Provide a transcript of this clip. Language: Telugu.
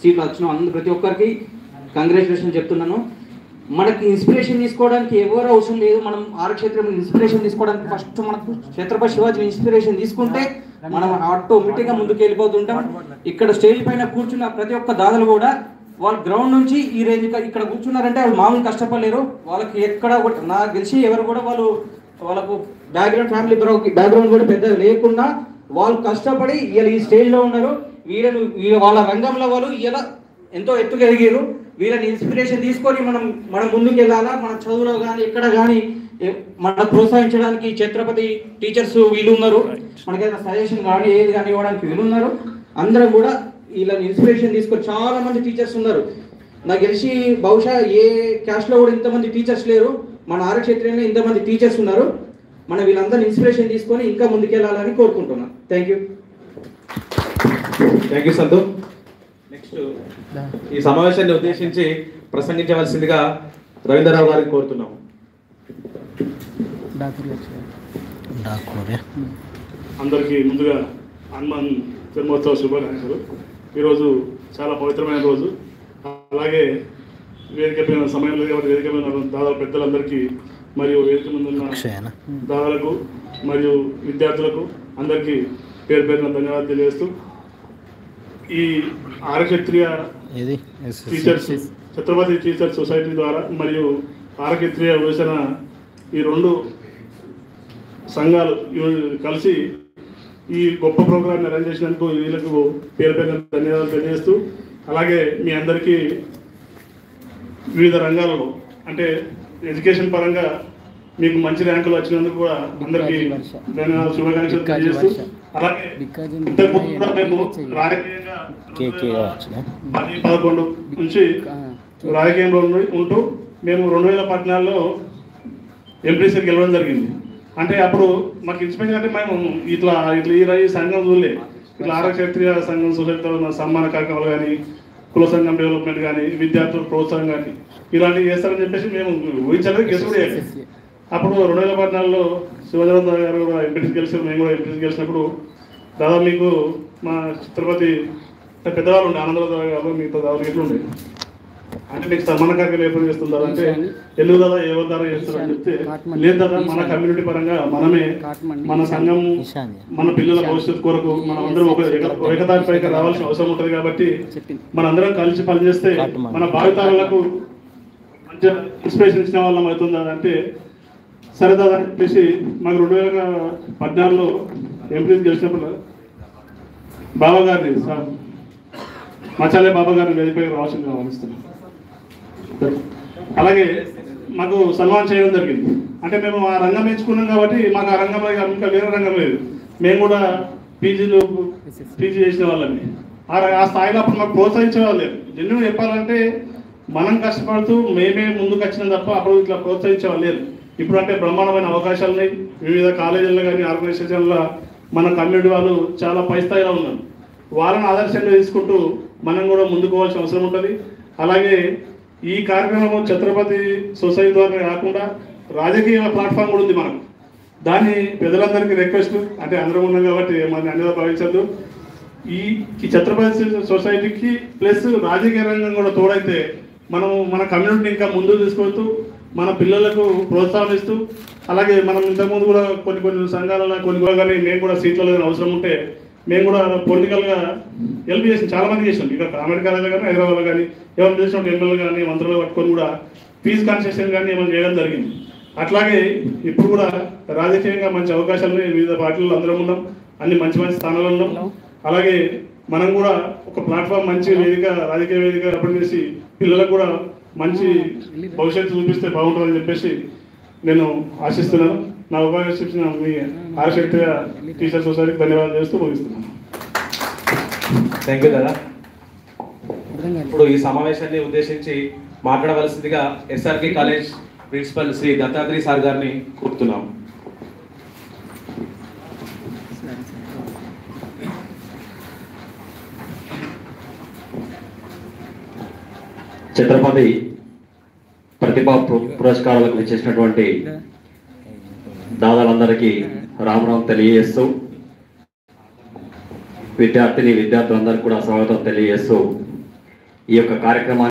సీట్లు వచ్చినాం. అందరూ ప్రతి ఒక్కరికి కంగ్రాచులేషన్ చెప్తున్నాను. మనకి ఇన్స్పిరేషన్ తీసుకోవడానికి ఎవరు అవసరం లేదు. మనం ఆరక్షేత్రం ఇన్స్పిరేషన్ తీసుకోవడానికి ఫస్ట్ మనకు ఛత్రపతి శివాజీ ఇన్స్పిరేషన్ తీసుకుంటే మనం ఆటోమేటిక్గా ముందుకు వెళ్ళిపోతుంటాం. ఇక్కడ స్టేజ్ పైన కూర్చున్న ప్రతి ఒక్క దాదాలు కూడా వాళ్ళు గ్రౌండ్ నుంచి ఈ రేంజ్ ఇక్కడ కూర్చున్నారంటే వాళ్ళు మామూలు కష్టపడలేరు. వాళ్ళకి ఎక్కడ నాకు తెలిసి ఎవరు కూడా వాళ్ళకు బ్యాక్గ్రౌండ్ ఫ్యామిలీ బ్యాక్గ్రౌండ్ కూడా పెద్దగా లేకుండా వాళ్ళు కష్టపడి వీళ్ళు ఈ స్టేజ్లో ఉన్నారు. వాళ్ళ రంగంలో వాళ్ళు ఇలా ఎంతో ఎత్తుకు ఎదిగారు. వీళ్ళని ఇన్స్పిరేషన్ తీసుకొని మనం ముందుకు వెళ్ళాలా. మన చదువులో కానీ ఎక్కడ కానీ మన ప్రోత్సహించడానికి ఛత్రపతి టీచర్స్ వీళ్ళు ఉన్నారు. మనకైనా సజెషన్ కానీ ఏది కానీ ఇవ్వడానికి వీళ్ళు ఉన్నారు. అందరం కూడా వీళ్ళని ఇన్స్పిరేషన్ తీసుకొని చాలా మంది టీచర్స్ ఉన్నారు. నాకు తెలిసి బహుశా ఏ క్యాస్ట్లో కూడా ఇంతమంది టీచర్స్ లేరు. మన ఆరక్షేత్రంలో ఇంతమంది టీచర్స్ ఉన్నారు. మనం వీళ్ళందరినీ ఇన్స్పిరేషన్ తీసుకొని ఇంకా ముందుకెళ్ళాలని కోరుకుంటున్నాను. Thank you Santhu. నెక్స్ట్ ఈ సమావేశాన్ని ఉద్దేశించి ప్రసంగించవలసిందిగా రవీంద్రరావు గారిని కోరుతున్నాము. అందరికీ ముందుగా హనుమాన్ జన్మోత్సవ శుభాకాంక్షలు. ఈరోజు చాలా పవిత్రమైన రోజు. అలాగే వేదిక పైన సమయం లేదు కాబట్టి వేదిక మీద దాదాపు పెద్దలందరికీ మరియు వేదిక ముందు ఉన్న దాదాలకు మరియు విద్యార్థులకు అందరికీ పేరు పేరున ధన్యవాదాలు తెలియజేస్తూ ఈ ఆరక్షత్రియ టీచర్స్ ఛత్రపతి టీచర్స్ సొసైటీ ద్వారా మరియు ఆరక్షత్రియ యువజన ఈ రెండు సంఘాలు కలిసి ఈ గొప్ప ప్రోగ్రామ్ని అరేంజ్ చేసినందుకు వీళ్ళకు పేరు పేరున ధన్యవాదాలు తెలియజేస్తూ అలాగే మీ అందరికీ వివిధ రంగాలలో అంటే ఎడ్యుకేషన్ పరంగా మీకు మంచి ర్యాంకులు వచ్చినందుకు కూడా అందరికీ ధన్యవాదాలు శుభాకాంక్షలు తెలియజేస్తూ అలాగే ఇంతకుముందు కూడా మేము రాజకీయంగా 2011 నుంచి రాజకీయంలో ఉంటూ మేము 2014లో ఎంపీసీకి గెలవడం జరిగింది. అంటే అప్పుడు మాకు ఇన్స్పిరేషన్ అంటే మేము ఇట్లా ఈ సంఘం చూడలే. ఇట్లా ఆరక్షత్రియ సంఘం సొసైటీతో ఉన్న సన్మాన కార్యక్రమాలు కానీ కుల సంఘం డెవలప్మెంట్ కానీ విద్యార్థుల ప్రోత్సాహం కానీ ఇలాంటివి చేస్తారని చెప్పేసి మేము ఊహించలేదు, గెస్ కూడా చేయాలి. అప్పుడు 2014లో శివజనంద గారు కూడా ఎంపీసీ గెలిచారు, మేము కూడా ఎంపీసీ గెలిచినప్పుడు దాదాపు మీకు మా ఛత్రపతి పెద్దవాళ్ళు ఉండే ఆనందరావు గారు మిగతా దాదాపు ఎట్లు ఉండే అంటే మీకు సన్మాన కార్యక్రమం ఏర్పాటు చేస్తుంటారు అంటే ఎందుకు కదా ఎవరి ద్వారా చేస్తారని చెప్తే లేదు కదా మన కమ్యూనిటీ పరంగా మనమే మన సంఘం మన పిల్లల భవిష్యత్తు కొరకు మనం అందరం ఏకతాటిపైకి రావాల్సిన అవసరం ఉంటుంది కాబట్టి మనందరం కలిసి పనిచేస్తే మన భావితరాలకు మంచిగా ఇన్స్పిరేషన్ ఇచ్చిన వాళ్ళం అవుతుంది అంటే సరే దాదా అని చెప్పేసి మాకు 2014లో ఎంపీసీ గెలిచినప్పుడు బాబా గారిని మచాలే బాబా గారిని వేదికపై రావాల్సిందిగా ఆహ్వానిస్తున్నాం. అలాగే మాకు సన్మానం చేయడం జరిగింది. అంటే మేము ఆ రంగం ఎంచుకున్నాం కాబట్టి మాకు ఆ రంగంలో ఇంకా వేరే రంగం లేదు. మేము కూడా పీజీ చేసిన వాళ్ళని ఆ స్థాయిలో అప్పుడు మాకు ప్రోత్సహించే వాళ్ళు లేదు. జన్యువు చెప్పాలంటే మనం కష్టపడుతూ మేమే ముందుకు వచ్చినాం తప్ప అప్పుడు ఇట్లా ప్రోత్సహించే వాళ్ళు లేదు. ఇప్పుడు అంటే బ్రహ్మాండమైన అవకాశాలు ఉన్నాయి. వివిధ కాలేజీల్లో కానీ ఆర్గనైజేషన్లో మన కమ్యూనిటీ వాళ్ళు చాలా పై స్థాయిలో ఉన్నారు. వాళ్ళని ఆదర్శంగా తీసుకుంటూ మనం కూడా ముందుకు పోవాల్సిన అవసరం ఉంటుంది. అలాగే ఈ కార్యక్రమం ఛత్రపతి సొసైటీ ద్వారా కాకుండా రాజకీయ ప్లాట్ఫామ్ కూడా ఉంది మనకు. దాన్ని ప్రజలందరికీ రిక్వెస్ట్ అంటే అందరం ఉన్నాం కాబట్టి మన అన్యత భావించద్దు. ఈ ఛత్రపతి సొసైటీకి ప్లస్ రాజకీయ రంగం కూడా తోడైతే మనం మన కమ్యూనిటీని ఇంకా ముందుకు తీసుకెళ్తూ మన పిల్లలకు ప్రోత్సాహం ఇస్తూ అలాగే మనం ఇంతకుముందు కూడా కొన్ని సంఘాలలో కొన్ని కానీ మేము కూడా సీట్లలో అవసరం ఉంటే మేము కూడా పొలిటికల్గా హెల్ప్ చేసాం, చాలామంది చేసాం. ఇక్కడ కామెడీ కాలేజీలో కానీ హైదరాబాద్లో కానీ ఏమైనా చేసినట్టు ఎమ్మెల్యేలు కానీ మంత్రులు పట్టుకొని కూడా ఫీజు కన్సెషన్ కానీ ఏమైనా చేయడం జరిగింది. అట్లాగే ఇప్పుడు కూడా రాజకీయంగా మంచి అవకాశాలు వివిధ పార్టీలు అందరం ఉన్నాం, అన్ని మంచి స్థానాల్లో ఉన్నాం. అలాగే మనం కూడా ఒక ప్లాట్ఫామ్ మంచి వేదిక రాజకీయ వేదిక ఏర్పాటు చేసి పిల్లలకు కూడా మంచి భవిష్యత్తు చూపిస్తే బాగుంటుందని చెప్పేసి నేను ఆశిస్తున్నాను. నా అవకాశం ఇచ్చిన మీ ఆరక్షత్రియ టీచర్ సొసైటీకి ధన్యవాదాలు చేస్తూ ముగిస్తున్నాను. థ్యాంక్ యూ దాదా. ఇప్పుడు ఈ సమావేశాన్ని ఉద్దేశించి మాట్లాడవలసిందిగా SRK college principal Shri Dattatreya sir గారిని కోరుతున్నాం. ఛత్రపతి ప్రతిభా పురస్కారాలకు వచ్చేసినటువంటి దాదాలందరికీ రామరామ్ తెలియజేస్తూ విద్యార్థులందరికీ కూడా స్వాగతం తెలియజేస్తూ ఈ యొక్క కార్యక్రమాన్ని